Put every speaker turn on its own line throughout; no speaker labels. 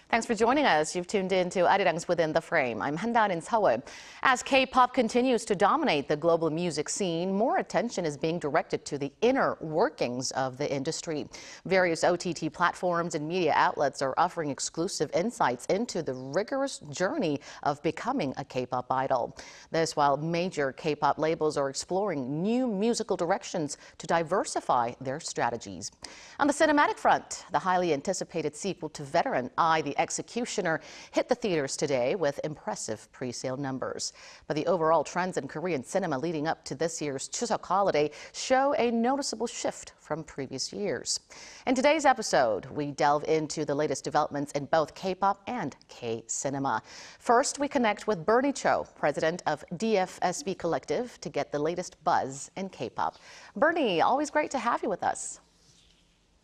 Thanks for joining us. You've tuned in to Arirang's Within the Frame. I'm Han Da-eun in Seoul. As K-pop continues to dominate the global music scene, more attention is being directed to the inner workings of the industry. Various OTT platforms and media outlets are offering exclusive insights into the rigorous journey of becoming a K-pop idol. This while major K-pop labels are exploring new musical directions to diversify their strategies. On the cinematic front, the highly anticipated sequel to Veteran I, the Executioner hit the theaters today with impressive pre-sale numbers. But the overall trends in Korean cinema leading up to this year's Chuseok holiday show a noticeable shift from previous years. In today's episode, we delve into the latest developments in both K-pop and K-cinema. First, we connect with Bernie Cho, president of DFSB Collective, to get the latest buzz in K-pop. Bernie, always great to have you with us.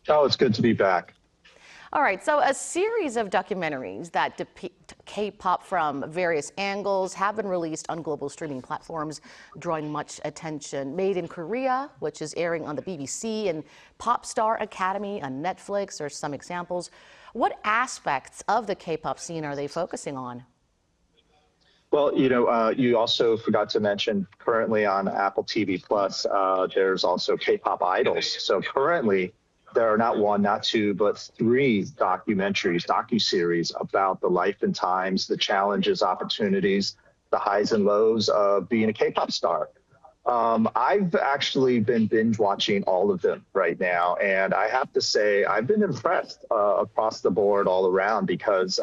Oh, it's good to be back.
All right, so a series of documentaries that depict K-pop from various angles have been released on global streaming platforms, drawing much attention. Made in Korea, which is airing on the BBC, and Pop Star Academy on Netflix are some examples. What aspects of the K-pop scene are they focusing on?
Well, you also forgot to mention currently on Apple TV Plus, there's also K-pop Idols. So currently, there are not one, not two, but three documentaries, docuseries about the life and times, the challenges, opportunities, the highs and lows of being a K-pop star. I've actually been binge watching all of them right now, and I have to say I've been impressed across the board all around because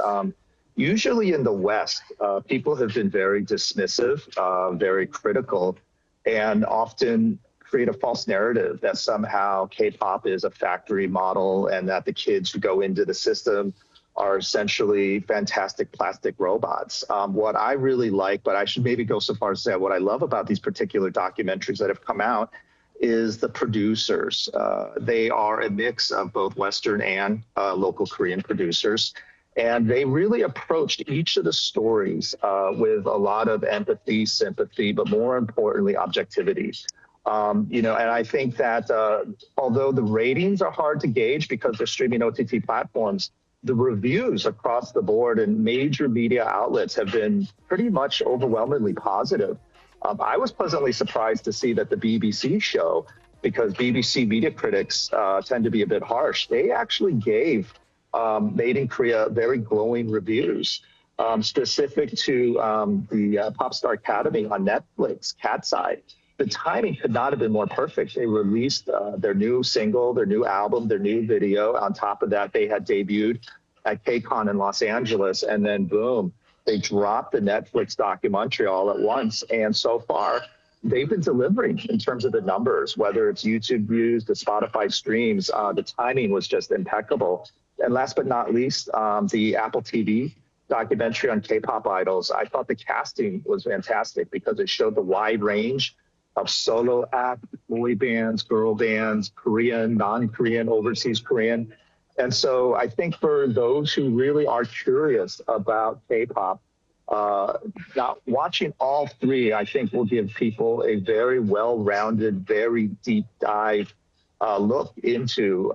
usually in the West, people have been very dismissive, very critical, and often create a false narrative that somehow K-pop is a factory model and that the kids who go into the system are essentially fantastic plastic robots. What I really like, but I should maybe go so far as to say what I love about these particular documentaries that have come out is the producers. They are a mix of both Western and local Korean producers. And they really approached each of the stories with a lot of empathy, sympathy, but more importantly, objectivity. And I think that although the ratings are hard to gauge because they're streaming OTT platforms, the reviews across the board and major media outlets have been pretty much overwhelmingly positive. I was pleasantly surprised to see that the BBC show, because BBC media critics tend to be a bit harsh, they actually gave Made in Korea very glowing reviews. Specific to the Pop Star Academy on Netflix, Cat's Eye. The timing could not have been more perfect. They released their new single, their new album, their new video. On top of that, they had debuted at KCON in Los Angeles, and then boom, they dropped the Netflix documentary all at once. And so far, they've been delivering in terms of the numbers, whether it's YouTube views, the Spotify streams. The timing was just impeccable. And last but not least, the Apple TV documentary on K-pop idols. I thought the casting was fantastic because it showed the wide range of solo act, boy bands, girl bands, Korean, non-Korean, overseas Korean. And so I think for those who really are curious about K-pop, now watching all three, I think will give people a very well-rounded, very deep dive look into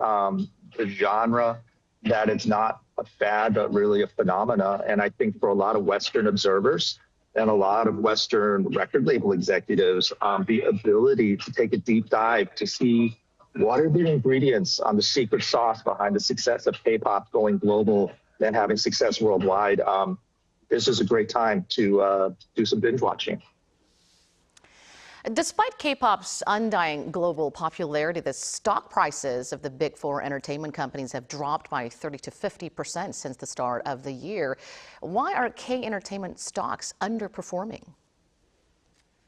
the genre, that it's not a fad, but really a phenomena. And I think for a lot of Western observers, and a lot of Western record label executives, the ability to take a deep dive to see what are the ingredients on the secret sauce behind the success of K-pop going global and having success worldwide. This is a great time to do some binge watching.
Despite K-pop's undying global popularity, the stock prices of the big four entertainment companies have dropped by 30 to 50% since the start of the year. Why are K-entertainment stocks underperforming?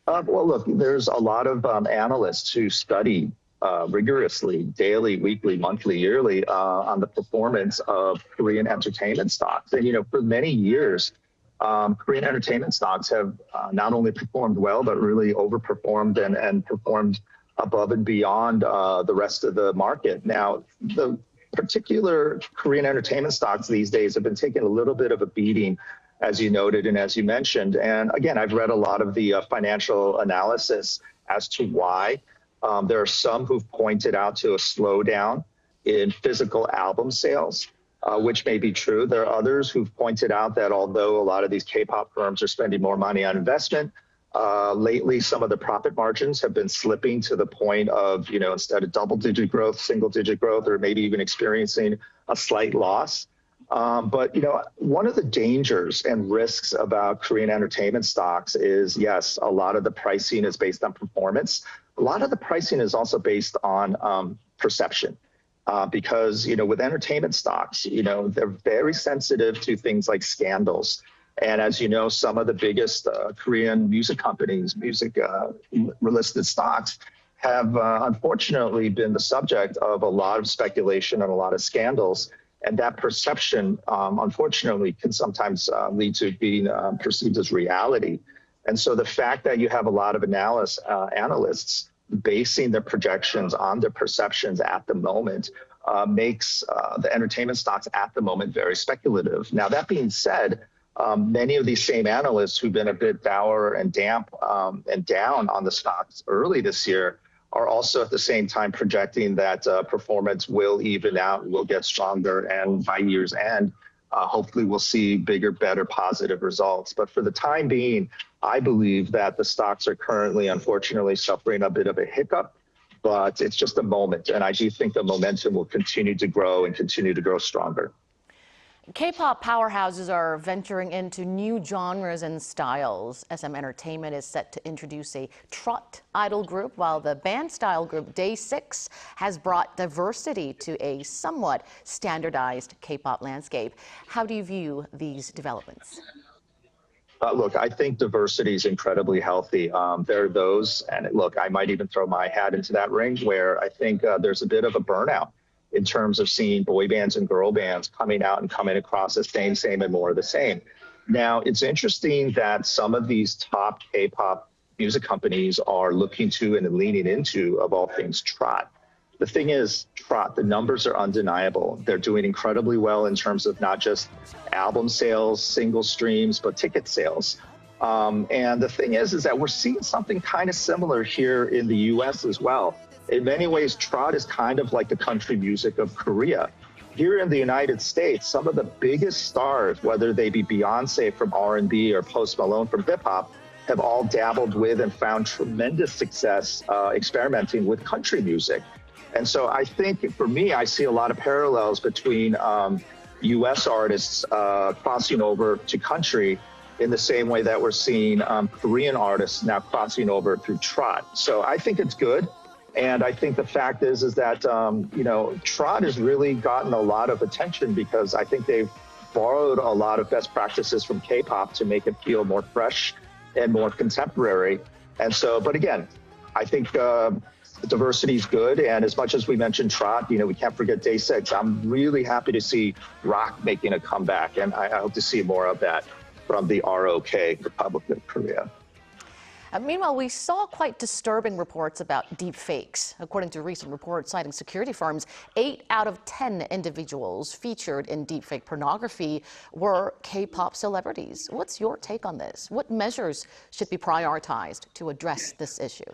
Well, look, there's a lot of analysts who study rigorously, daily, weekly, monthly, yearly, on the performance of Korean entertainment stocks. And, for many years, Korean entertainment stocks have not only performed well, but really overperformed and performed above and beyond the rest of the market. Now, the particular Korean entertainment stocks these days have been taking a little bit of a beating, as you noted and as you mentioned. And again, I've read a lot of the financial analysis as to why. There are some who've pointed out to a slowdown in physical album sales. which may be true. There are others who've pointed out that although a lot of these K-pop firms are spending more money on investment, lately some of the profit margins have been slipping to the point of, instead of double-digit growth, single-digit growth, or maybe even experiencing a slight loss. But one of the dangers and risks about Korean entertainment stocks is, yes, a lot of the pricing is based on performance. A lot of the pricing is also based on perception. Because, with entertainment stocks, they're very sensitive to things like scandals. And as you know, some of the biggest Korean music companies, listed stocks, have unfortunately been the subject of a lot of speculation and a lot of scandals. And that perception, unfortunately, can sometimes lead to being perceived as reality. And so the fact that you have a lot of analysts basing their projections on their perceptions at the moment makes the entertainment stocks at the moment very speculative. Now, that being said, many of these same analysts who've been a bit dour and damp and down on the stocks early this year are also at the same time projecting that performance will even out, will get stronger, and by year's end, hopefully we'll see bigger, better, positive results. But for the time being, I believe that the stocks are currently, unfortunately, suffering a bit of a hiccup, but it's just a moment. And I do think the momentum will continue to grow and continue to grow stronger.
K-pop powerhouses are venturing into new genres and styles. SM Entertainment is set to introduce a trot idol group, while the band-style group Day6 has brought diversity to a somewhat standardized K-pop landscape. How do you view these developments?
Look, I think diversity is incredibly healthy. There are those, and look, I might even throw my hat into that ring, where I think there's a bit of a burnout in terms of seeing boy bands and girl bands coming out and coming across as same, and more of the same. Now, it's interesting that some of these top K-pop music companies are looking to and leaning into, of all things, trot. The thing is, trot, the numbers are undeniable. They're doing incredibly well in terms of not just album sales, single streams, but ticket sales. And the thing is that we're seeing something kind of similar here in the US as well. In many ways, trot is kind of like the country music of Korea. Here in the United States, some of the biggest stars, whether they be Beyonce from R&B or Post Malone from hip hop, have all dabbled with and found tremendous success experimenting with country music. And so I think, for me, I see a lot of parallels between U.S. artists crossing over to country in the same way that we're seeing Korean artists now crossing over through trot. So I think it's good. And I think the fact is that, trot has really gotten a lot of attention because I think they've borrowed a lot of best practices from K-pop to make it feel more fresh and more contemporary. And so, but again, I think diversity is good. And as much as we mentioned trot, we can't forget Day6. I'm really happy to see rock making a comeback. And I hope to see more of that from the ROK, Republic of Korea.
Meanwhile, we saw quite disturbing reports about deep fakes. According to recent reports citing security firms, 8 out of 10 individuals featured in deepfake pornography were K-pop celebrities. What's your take on this? What measures should be prioritized to address this issue?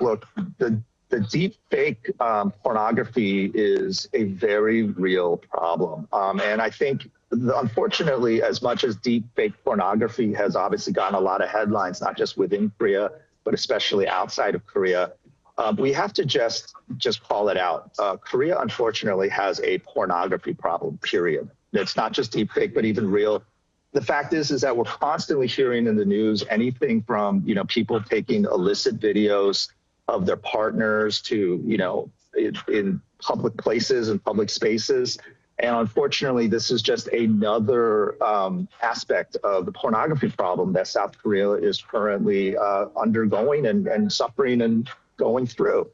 Look, the deepfake pornography is a very real problem. And I think, unfortunately, as much as deepfake pornography has obviously gotten a lot of headlines, not just within Korea, but especially outside of Korea, we have to just call it out. Korea, unfortunately, has a pornography problem, period. It's not just deepfake, but even real. The fact is that we're constantly hearing in the news anything from, people taking illicit videos of their partners to, in public places and public spaces. And unfortunately, this is just another aspect of the pornography problem that South Korea is currently undergoing and suffering and going through.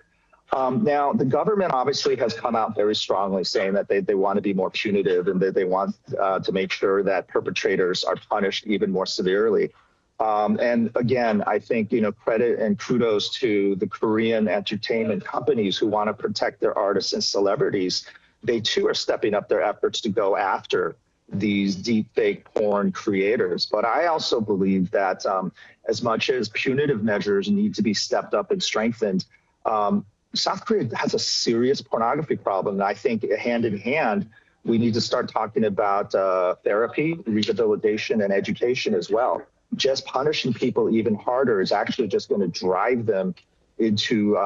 Now, the government obviously has come out very strongly saying that they want to be more punitive and that they want to make sure that perpetrators are punished even more severely. And again, I think, credit and kudos to the Korean entertainment companies who want to protect their artists and celebrities. They too are stepping up their efforts to go after these deepfake porn creators. But I also believe that as much as punitive measures need to be stepped up and strengthened, South Korea has a serious pornography problem. And I think hand in hand We need to start talking about therapy, rehabilitation, and education as well. Just punishing people even harder is actually just going to drive them into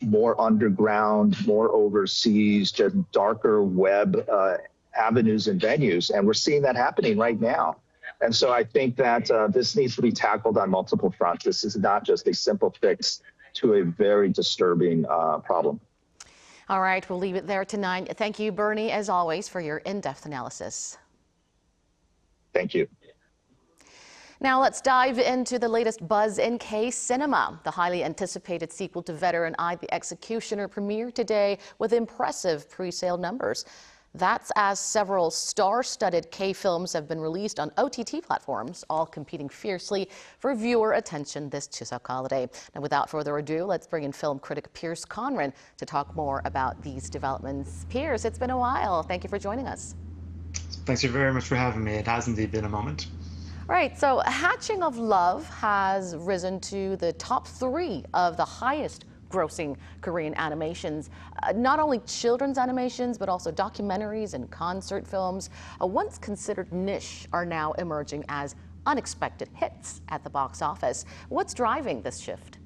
more underground, more overseas, just darker web avenues and venues. And we're seeing that happening right now. And so I think that this needs to be tackled on multiple fronts. This is not just a simple fix to a very disturbing problem.
All right, we'll leave it there tonight. Thank you, Bernie, as always, for your in-depth analysis.
Thank you.
Now let's dive into the latest buzz in K-cinema. The highly anticipated sequel to Veteran I, The Executioner premiered today with impressive pre-sale numbers. That's as several star-studded K-films have been released on OTT platforms, all competing fiercely for viewer attention this Chuseok holiday. Now, without further ado, let's bring in film critic Piers Conran to talk more about these developments. Piers, it's been a while. Thank you for joining us.
Thanks very much for having me. It has indeed been a moment.
Right, so Hatching of Love has risen to the top 3 of the highest grossing Korean animations. Not only children's animations, but also documentaries and concert films, once considered niche, are now emerging as unexpected hits at the box office. What's driving this shift?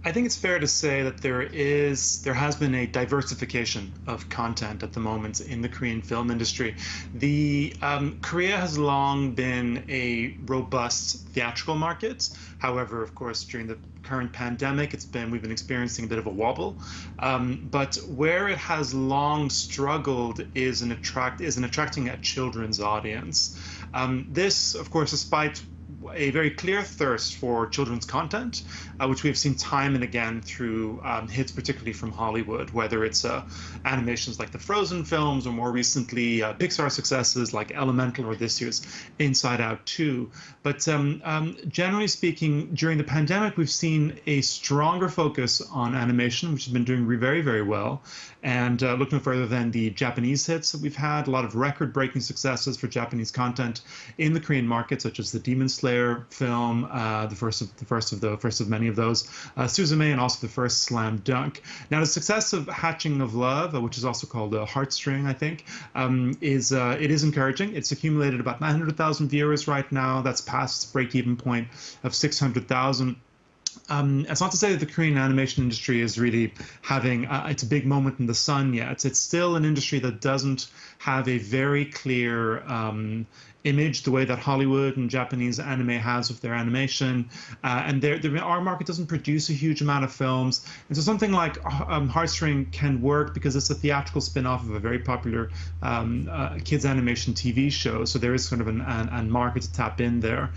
I think it's fair to say that there has been a diversification of content at the moment in the Korean film industry. Korea has long been a robust theatrical market. However, of course, during the current pandemic, we've been experiencing a bit of a wobble. But where it has long struggled is in attracting a children's audience. This, of course, despite a very clear thirst for children's content, which we've seen time and again through hits, particularly from Hollywood, whether it's animations like the Frozen films or more recently Pixar successes like Elemental or this year's Inside Out 2. But generally speaking, during the pandemic, we've seen a stronger focus on animation, which has been doing very, very well. And looking further than the Japanese hits that we've had, a lot of record-breaking successes for Japanese content in the Korean market, such as the Demon Slayer film, the first of many of those, Suzume, and also the first Slam Dunk. Now, the success of Hatching of Love, which is also called Heartstring, I think, it is encouraging. It's accumulated about 900,000 viewers right now. That's past its break-even point of 600,000. It's not to say that the Korean animation industry is really having it's a big moment in the sun yet. It's still an industry that doesn't have a very clear image the way that Hollywood and Japanese anime has with their animation, and our market doesn't produce a huge amount of films, and so something like Heartstring can work because it's a theatrical spin-off of a very popular kids animation TV show, so there is sort of a market to tap in there.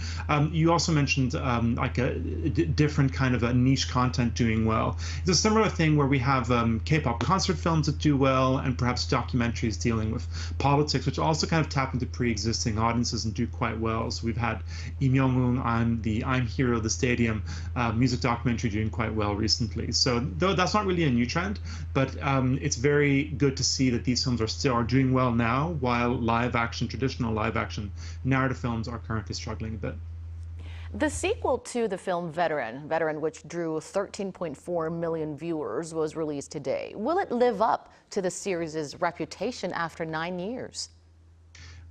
You also mentioned like a different kind of a niche content doing well. It's a similar thing where we have K-pop concert films that do well, and perhaps documentaries dealing with politics, which also kind of tap into pre-existing audiences and do quite well. So we've had Lee Myung-woon on the I'm Hero, the Stadium music documentary doing quite well recently. So though that's not really a new trend, but it's very good to see that these films are doing well now, while traditional live action narrative films are currently struggling a bit.
The sequel to the film Veteran, which drew 13.4 million viewers, was released today. Will it live up to the series' reputation after 9 years?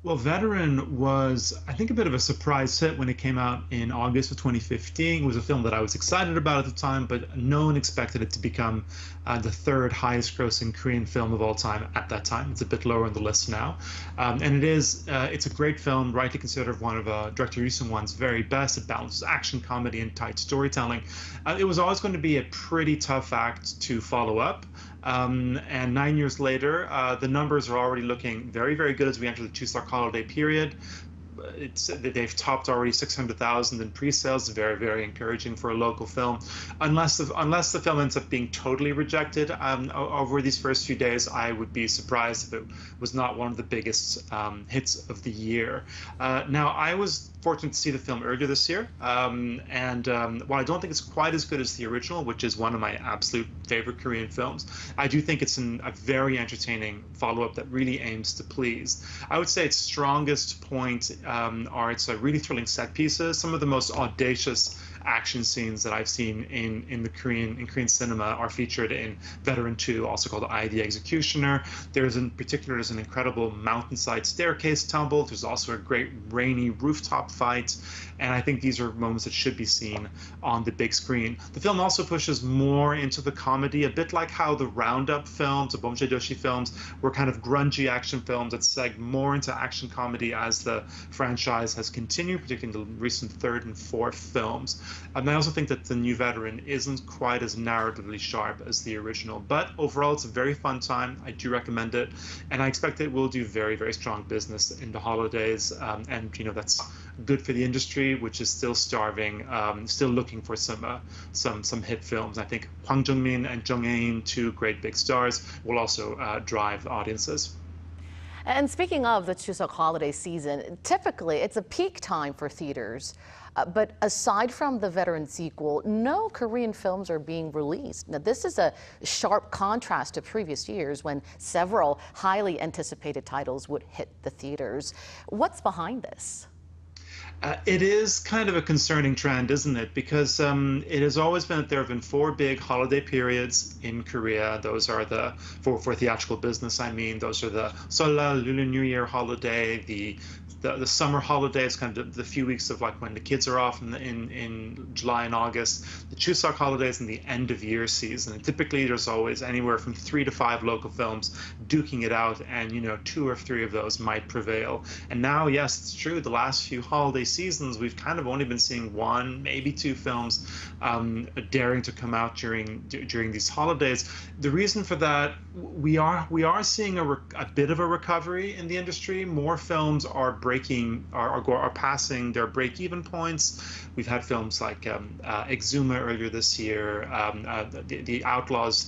Well, Veteran was, I think, a bit of a surprise hit when it came out in August of 2015. It was a film that I was excited about at the time, but no one expected it to become the 3rd highest grossing Korean film of all time at that time. It's a bit lower on the list now. And it's a great film, rightly considered one of director Lee Sung-won's very best. It balances action, comedy, and tight storytelling. It was always going to be a pretty tough act to follow up. And 9 years later, the numbers are already looking very, very good as we enter the Chuseok holiday period. They've topped already 600,000 in pre-sales. Very, very encouraging for a local film. Unless the film ends up being totally rejected over these first few days, I would be surprised if it was not one of the biggest hits of the year. Now, I was fortunate to see the film earlier this year, and while I don't think it's quite as good as the original, which is one of my absolute favorite Korean films, I do think it's a very entertaining follow-up that really aims to please. I would say its strongest point are its really thrilling set pieces. Some of the most audacious action scenes that I've seen in Korean cinema are featured in Veteran 2, also called I, the Executioner. There's an incredible mountainside staircase tumble. There's also a great rainy rooftop fight. And I think these are moments that should be seen on the big screen. The film also pushes more into the comedy, a bit like how the Roundup films, the Bomjae-doshi films, were kind of grungy action films that segged more into action comedy as the franchise has continued, particularly in the recent third and fourth films. And I also think that the new Veteran isn't quite as narratively sharp as the original. But overall, it's a very fun time. I do recommend it. And I expect it will do very, very strong business in the holidays. And, that's good for the industry, which is still starving, still looking for some hit films. I think Hwang Jung-min and Jung Hae-in, two great big stars, will also drive audiences.
And speaking of the Chuseok holiday season, typically it's a peak time for theaters. But aside from the Veteran sequel, no Korean films are being released. Now, this is a sharp contrast to previous years when several highly anticipated titles would hit the theaters. What's behind this?
It is kind of a concerning trend, isn't it? Because it has always been that there have been 4 big holiday periods in Korea. Those are for theatrical business, I mean. Those are the Seollal, Lunar New Year holiday, the summer holidays, kind of the few weeks of like when the kids are off in July and August, the Chuseok holidays, and the end of year season. And typically there's always anywhere from 3 to 5 local films duking it out, and 2 or 3 of those might prevail. And now, yes, it's true, the last few holiday seasons we've kind of only been seeing 1, maybe 2 films daring to come out during these holidays. The reason for that, we are seeing a bit of a recovery in the industry. More films are passing their break-even points. We've had films like Exuma earlier this year, the Outlaws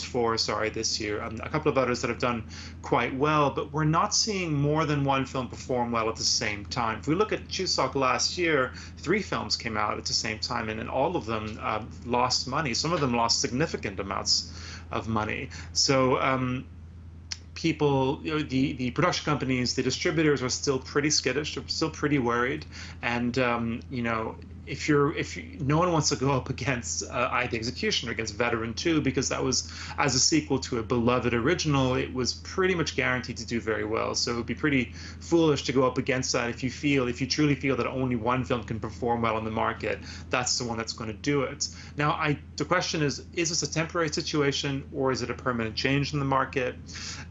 4, this year, a couple of others that have done quite well, but we're not seeing more than 1 film perform well at the same time. If we look at Chuseok last year, 3 films came out at the same time, and all of them lost money. Some of them lost significant amounts of money. So people, the production companies, the distributors are still pretty skittish, they're still pretty worried, and if no one wants to go up against I, the Executioner, against Veteran 2, because that was, as a sequel to a beloved original, it was pretty much guaranteed to do very well. So it would be pretty foolish to go up against that if you truly feel that only 1 film can perform well on the market. That's the one that's going to do it. Now, the question is this a temporary situation, or is it a permanent change in the market?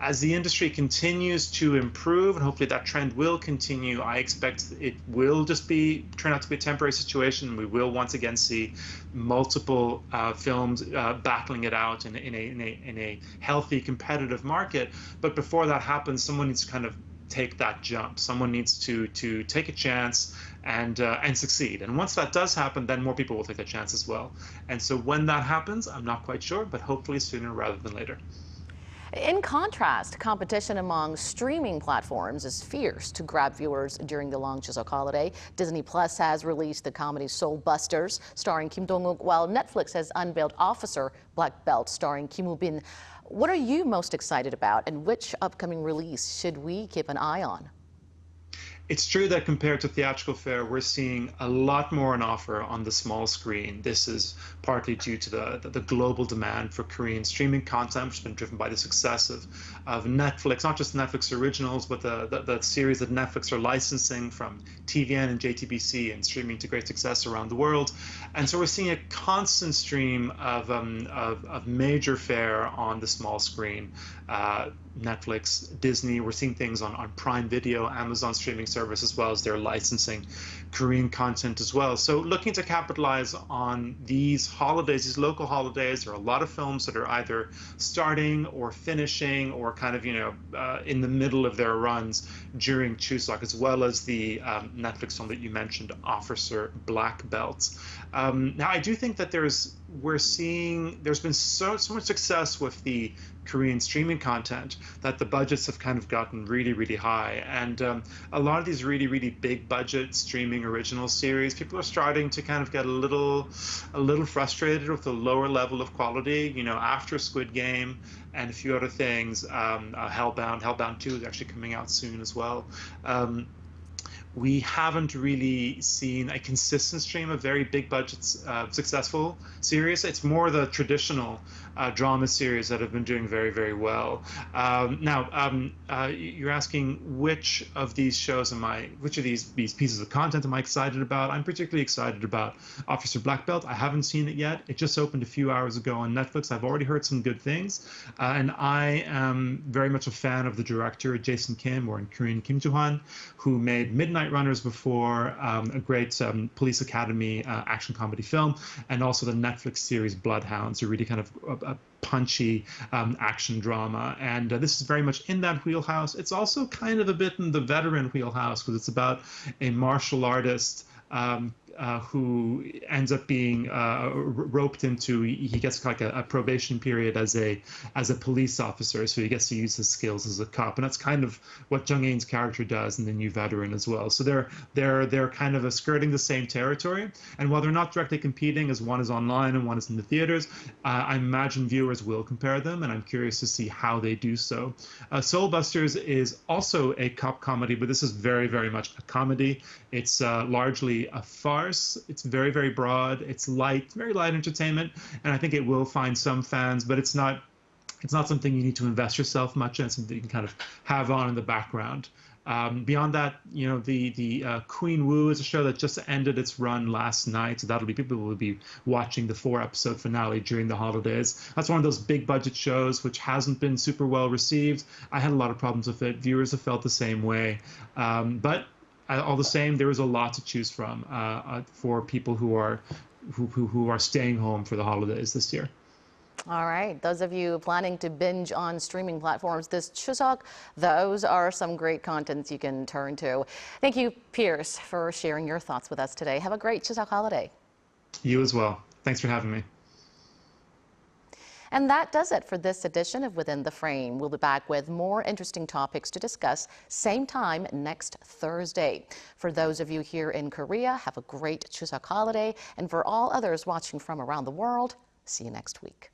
As the industry continues to improve, and hopefully that trend will continue, I expect it will just turn out to be a temporary situation. We will once again see multiple films battling it out in a healthy, competitive market. But before that happens, someone needs to kind of take that jump. Someone needs to take a chance and succeed. And once that does happen, then more people will take that chance as well. And so when that happens, I'm not quite sure, but hopefully sooner rather than later.
In contrast, competition among streaming platforms is fierce to grab viewers during the long Chuseok holiday. Disney Plus has released the comedy Soul Busters, starring Kim Dong-wook, while Netflix has unveiled Officer Black Belt, starring Kim Woo-bin. What are you most excited about, and which upcoming release should we keep an eye on?
It's true that compared to theatrical fare, we're seeing a lot more on offer on the small screen. This is partly due to the global demand for Korean streaming content, which has been driven by the success of Netflix, not just Netflix originals, but the series that Netflix are licensing from TVN and JTBC and streaming to great success around the world. And so we're seeing a constant stream of major fare on the small screen. Netflix, Disney, we're seeing things on Prime Video, Amazon streaming service, as well as they're licensing Korean content as well. So looking to capitalize on these holidays, these local holidays, there are a lot of films that are either starting or finishing or kind of, in the middle of their runs during Chuseok, as well as the Netflix film that you mentioned, Officer Black Belt. Now, I do think that there's been so much success with the Korean streaming content that the budgets have kind of gotten really, really high. And a lot of these really, really big budget streaming original series, people are starting to kind of get a little frustrated with the lower level of quality. After Squid Game and a few other things, Hellbound 2 is actually coming out soon as well. we haven't really seen a consistent stream of very big budgets, successful series. It's more the traditional drama series that have been doing very, very well. You're asking which of these shows which of these pieces of content am I excited about? I'm particularly excited about Officer Black Belt. I haven't seen it yet. It just opened a few hours ago on Netflix. I've already heard some good things. And I am very much a fan of the director, Jason Kim, or in Korean, Kim Joo-han, who made Midnight Runners before, a great police academy action comedy film, and also the Netflix series Bloodhounds, a really kind of a punchy action drama. And this is very much in that wheelhouse. It's also kind of a bit in the veteran wheelhouse, because it's about a martial artist who ends up being roped into, he gets like a probation period as a police officer, so he gets to use his skills as a cop, and that's kind of what Jung Ain's character does in The New Veteran as well. So they're kind of skirting the same territory, and while they're not directly competing, as one is online and one is in the theaters, I imagine viewers will compare them, and I'm curious to see how they do so. Soul Busters is also a cop comedy, but this is very, very much a comedy. It's largely a farce. It's very, very broad. It's light, very light entertainment, and I think it will find some fans, but it's not something you need to invest yourself much in. It's something you can kind of have on in the background. Beyond that, the Queen Wu is a show that just ended its run last night, so people will be watching the 4-episode finale during the holidays. That's one of those big budget shows which hasn't been super well received. I had a lot of problems with it. Viewers have felt the same way, but all the same, there is a lot to choose from for people who are staying home for the holidays this year.
All right, those of you planning to binge on streaming platforms this Chuseok, those are some great contents you can turn to. Thank you, Pierce, for sharing your thoughts with us today. Have a great Chuseok holiday.
You as well. Thanks for having me.
And that does it for this edition of Within the Frame. We'll be back with more interesting topics to discuss same time next Thursday. For those of you here in Korea, have a great Chuseok holiday. And for all others watching from around the world, see you next week.